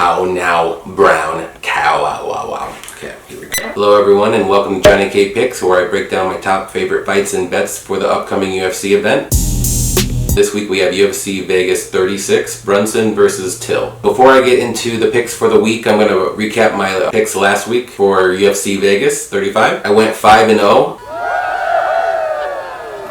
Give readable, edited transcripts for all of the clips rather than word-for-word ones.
cow now, brown cow. Wow. Okay, here we go. Hello everyone and welcome to JohnnyKpicks, where I break down my top favorite fights and bets for the upcoming UFC event. This week we have UFC Vegas 36, Brunson versus Till. Before I get into the picks for the week, I'm going to recap my picks last week for UFC Vegas 35. I went 5-0.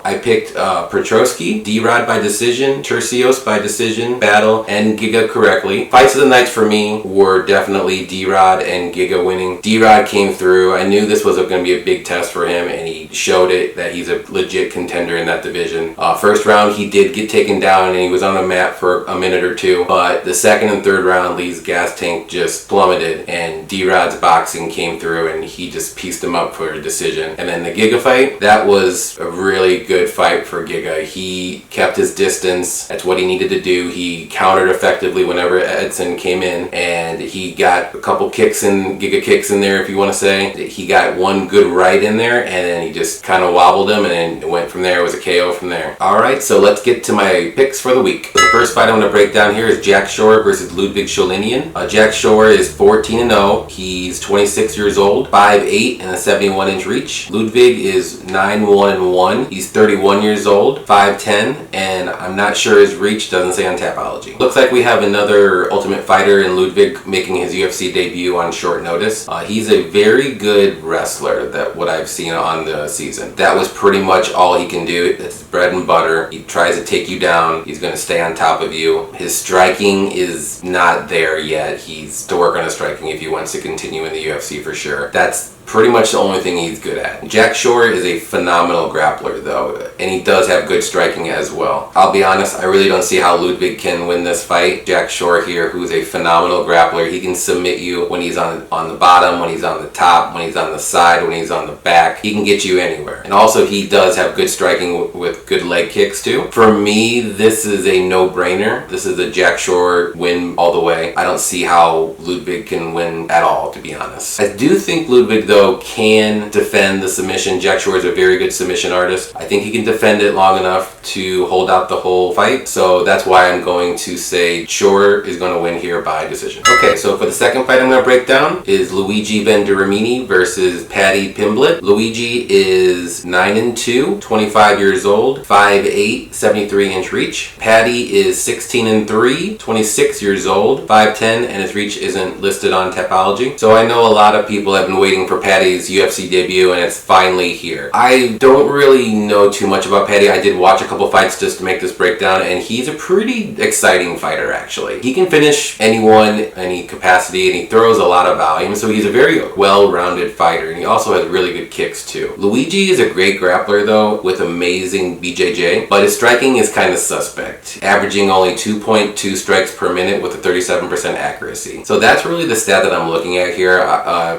I picked Petrosky, D-Rod by decision, Tercios by decision, Battle, and Giga correctly. Fights of the night for me were definitely D-Rod and Giga winning. D-Rod came through. I knew this was going to be a big test for him, and he showed it that he's a legit contender in that division. First round, he did get taken down, and he was on the mat for a minute or two. But the second and third round, Lee's gas tank just plummeted, and D-Rod's boxing came through, and he just pieced him up for a decision. And then the Giga fight, that was a really good fight for Giga. He kept his distance. That's what he needed to do. He countered effectively whenever Edson came in, and he got a couple kicks in, Giga kicks in there, if you want to say. He got one good right in there, and then he just kind of wobbled him, and then it went from there. It was a KO from there. Alright, so let's get to my picks for the week. The first fight I'm going to break down here is Jack Shore versus Liudvik Sholinian. Jack Shore is 14-0. He's 26 years old, 5'8", and a 71-inch reach. Liudvik is 9-1-1. He's 31 years old, 5'10", and I'm not sure his reach, doesn't say on Tapology. Looks like we have another Ultimate Fighter in Liudvik making his UFC debut on short notice. He's a very good wrestler, that what I've seen on the season. That was pretty much all he can do. It's bread and butter. He tries to take you down. He's going to stay on top of you. His striking is not there yet. He's still working on his striking if he wants to continue in the UFC for sure. That's pretty much the only thing he's good at. Jack Shore is a phenomenal grappler though, and he does have good striking as well. I'll be honest, I really don't see how Liudvik can win this fight. Jack Shore here, who's a phenomenal grappler, he can submit you when he's on the bottom, when he's on the top, when he's on the side, when he's on the back. He can get you anywhere. And also he does have good striking with good leg kicks too. For me, this is a no-brainer. This is a Jack Shore win all the way. I don't see how Liudvik can win at all, to be honest. I do think Liudvik though can defend the submission. Jack Shore is a very good submission artist. I think he can defend it long enough to hold out the whole fight. So that's why I'm going to say Shore is going to win here by decision. Okay, so for the second fight I'm going to break down is Luigi Vendramini versus Paddy Pimblett. Luigi is 9-2, 25 years old, 5'8", 73-inch reach. Paddy is 16-3, 26 years old, 5'10", and his reach isn't listed on Tapology. So I know a lot of people have been waiting for Paddy's UFC debut, and it's finally here. I don't really know too much about Paddy. I did watch a couple fights just to make this breakdown, and he's a pretty exciting fighter actually. He can finish anyone, any capacity, and he throws a lot of volume, so he's a very well-rounded fighter, and he also has really good kicks too. Luigi is a great grappler though, with amazing BJJ, but his striking is kind of suspect, averaging only 2.2 strikes per minute with a 37% accuracy. So that's really the stat that I'm looking at here.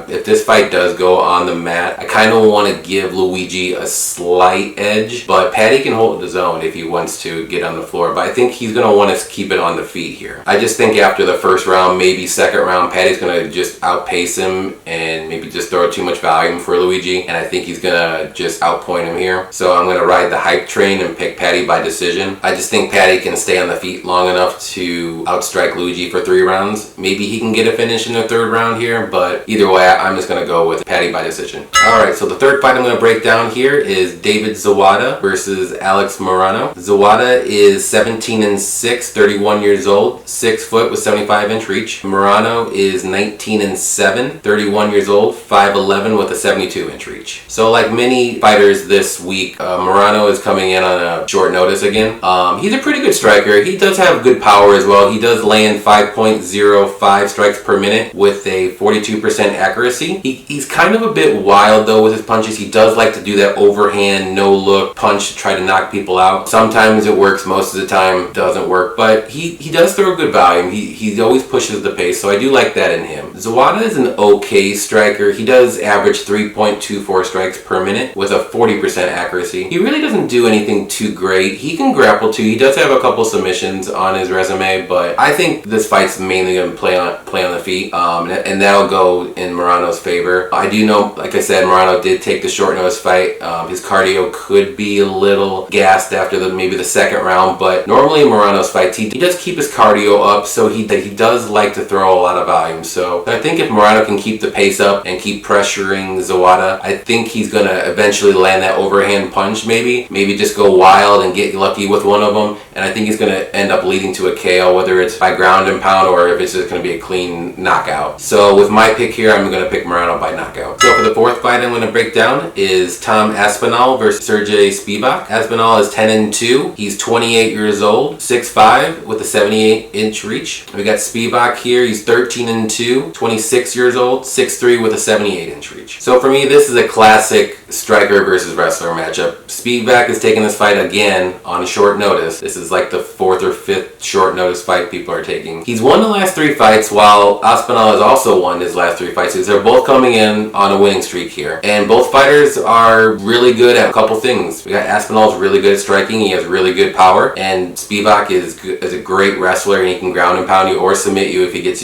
If this fight does go on the mat, I kind of want to give Luigi a slight edge, but Paddy can hold his own if he wants to get on the floor, but I think he's going to want to keep it on the feet here. I just think after the first round, maybe second round, Paddy's going to just outpace him and maybe just throw too much volume for Luigi, and I think he's going to just outpoint him here. So I'm going to ride the hype train and pick Paddy by decision. I just think Paddy can stay on the feet long enough to outstrike Luigi for 3 rounds. Maybe he can get a finish in the third round here, but either way, I'm just going to go with Paddy by decision. Alright, so the third fight I'm going to break down here is David Zawada versus Alex Morono. Zawada is 17-6, 31 years old, 6 foot with 75-inch reach. Morono is 19-7, 31 years old, 5'11" with a 72-inch reach. So like many fighters this week, Morono is coming in on a short notice again. He's a pretty good striker. He does have good power as well. He does land 5.05 strikes per minute with a 42% accuracy. He's kind of a bit wild though with his punches. He does like to do that overhand, no look punch to try to knock people out. Sometimes it works, most of the time doesn't work, but he does throw good volume. He always pushes the pace, so I do like that in him. Zawada is an okay striker. He does average 3.24 strikes per minute with a 40% accuracy. He really doesn't do anything too great. He can grapple too. He does have a couple submissions on his resume, but I think this fight's mainly going to play on the feet, and that'll go in Morono's favor. I I do know, like I said, Morono did take the short notice fight. His cardio could be a little gassed after maybe the second round, but normally in Morono's fights, he does keep his cardio up, so he does like to throw a lot of volume. So I think if Morono can keep the pace up and keep pressuring Zawada, I think he's going to eventually land that overhand punch maybe just go wild and get lucky with one of them, and I think he's going to end up leading to a KO, whether it's by ground and pound or if it's just going to be a clean knockout. So with my pick here, I'm going to pick Morono by knockout. So for the fourth fight I'm going to break down is Tom Aspinall versus Serghei Spivac. Aspinall is 10-2. He's 28 years old, 6'5", with a 78-inch reach. We got Spivac here. He's 13-2, 26 years old, 6'3", with a 78-inch reach. So for me, this is a classic striker versus wrestler matchup. Spivac is taking this fight again on short notice. This is like the fourth or fifth short notice fight people are taking. He's won the last 3 fights, while Aspinall has also won his last 3 fights. So they're both coming in on a winning streak here. And both fighters are really good at a couple things. We got Aspinall's really good at striking. He has really good power. And Spivac is a great wrestler, and he can ground and pound you or submit you if he gets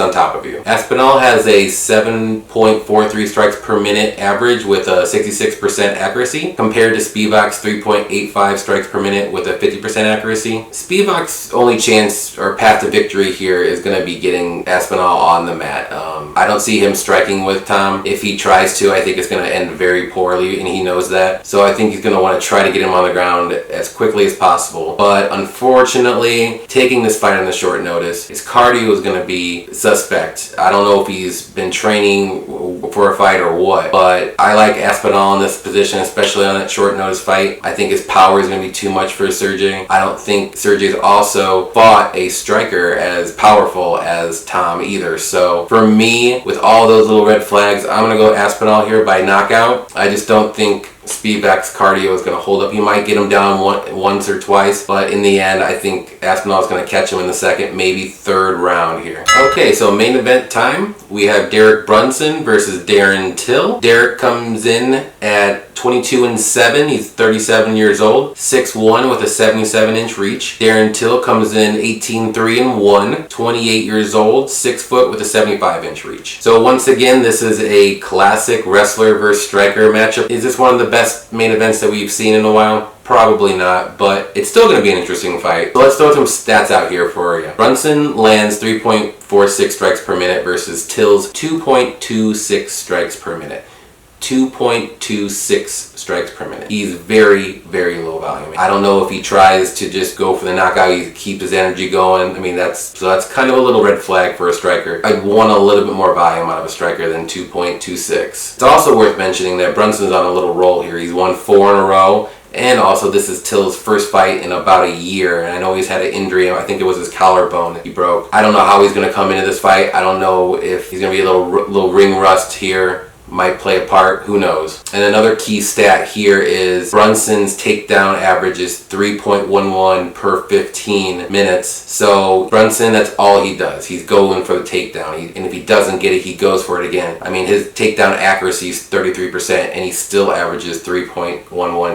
on top of you. Aspinall has a 7.43 strikes per minute average with a 66% accuracy, compared to Spivac's 3.85 strikes per minute with a 50% accuracy. Spivac's only chance or path to victory here is going to be getting Aspinall on the mat. I don't see him striking with Tom. If he tries to, I think it's going to end very poorly, and he knows that. So I think he's going to want to try to get him on the ground as quickly as possible. But unfortunately, taking this fight on the short notice, his cardio is going to be suspect. I don't know if he's been training for a fight or what, but I like Aspinall in this position, especially on that short notice fight. I think his power is going to be too much for Serghei. I don't think Serghei's also fought a striker as powerful as Tom either. So for me, with all those little red flags, I'm going to go Aspinall here by knockout. I just don't think Spivac's cardio is going to hold up. He might get him down once or twice, but in the end, I think Aspinall is going to catch him in the second, maybe third round here. Okay, so main event time. We have Brunson versus Darren Till. Derek comes in at 22-7. He's 37 years old, 6'1", with a 77-inch reach. Darren Till comes in 18-3-1, 28 years old, 6 foot, with a 75-inch reach. So once again, this is a classic wrestler versus striker matchup. Is this one of the best main events that we've seen in a while? Probably not, but it's still going to be an interesting fight. So let's throw some stats out here for you. Brunson lands 3.46 strikes per minute versus Till's 2.26 strikes per minute. 2.26 strikes per minute. He's very, very low volume. I don't know if he tries to just go for the knockout, he keeps his energy going. I mean, that's kind of a little red flag for a striker. I'd want a little bit more volume out of a striker than 2.26. It's also worth mentioning that Brunson's on a little roll here. He's won 4 in a row. And also, this is Till's first fight in about a year, and I know he's had an injury. I think it was his collarbone that he broke. I don't know how he's going to come into this fight. I don't know if he's going to be a little ring rust here. Might play a part, who knows. And another key stat here is Brunson's takedown average is 3.11 per 15 minutes. So Brunson, that's all he does. He's going for the takedown. And if he doesn't get it, he goes for it again. I mean, his takedown accuracy is 33%, and he still averages 3.11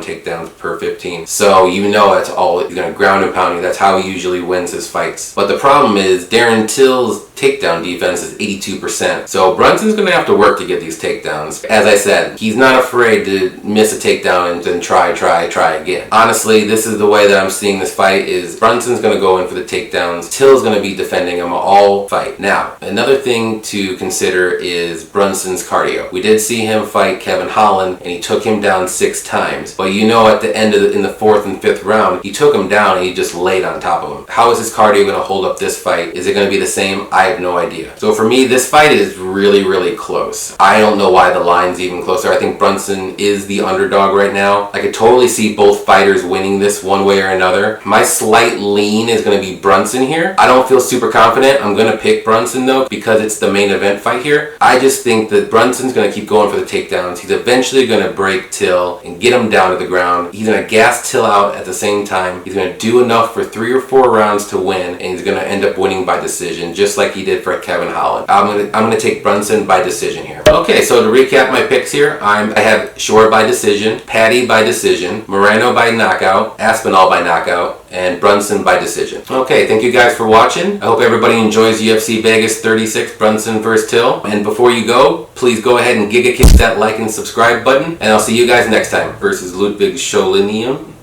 takedowns per 15. So you know that's all. He's going to ground and pound you. That's how he usually wins his fights. But the problem is Darren Till's takedown defense is 82%. So Brunson's going to have to work to get these takedowns. As I said, he's not afraid to miss a takedown and then try again. Honestly, this is the way that I'm seeing this fight is Brunson's going to go in for the takedowns. Till's going to be defending him all fight. Now, another thing to consider is Brunson's cardio. We did see him fight Kevin Holland, and he took him down 6 times. But you know, at the end of in the 4th and 5th round, he took him down and he just laid on top of him. How is his cardio going to hold up this fight? Is it going to be the same? I have no idea. So for me, this fight is really, really close. I don't know why the line's even closer. I think Brunson is the underdog right now. I could totally see both fighters winning this one way or another. My slight lean is going to be Brunson here. I don't feel super confident. I'm going to pick Brunson though because it's the main event fight here. I just think that Brunson's going to keep going for the takedowns. He's eventually going to break Till and get him down to the ground. He's going to gas Till out at the same time. He's going to do enough for 3 or 4 rounds to win, and he's going to end up winning by decision just like he did for Kevin Holland. I'm going to take Brunson by decision here. Okay, so So to recap my picks here, I have Shore by decision, Paddy by decision, Morono by knockout, Aspinall by knockout, and Brunson by decision. Okay, thank you guys for watching. I hope everybody enjoys UFC Vegas 36, Brunson vs. Till. And before you go, please go ahead and kick that like and subscribe button. And I'll see you guys next time versus Liudvik Sholinian.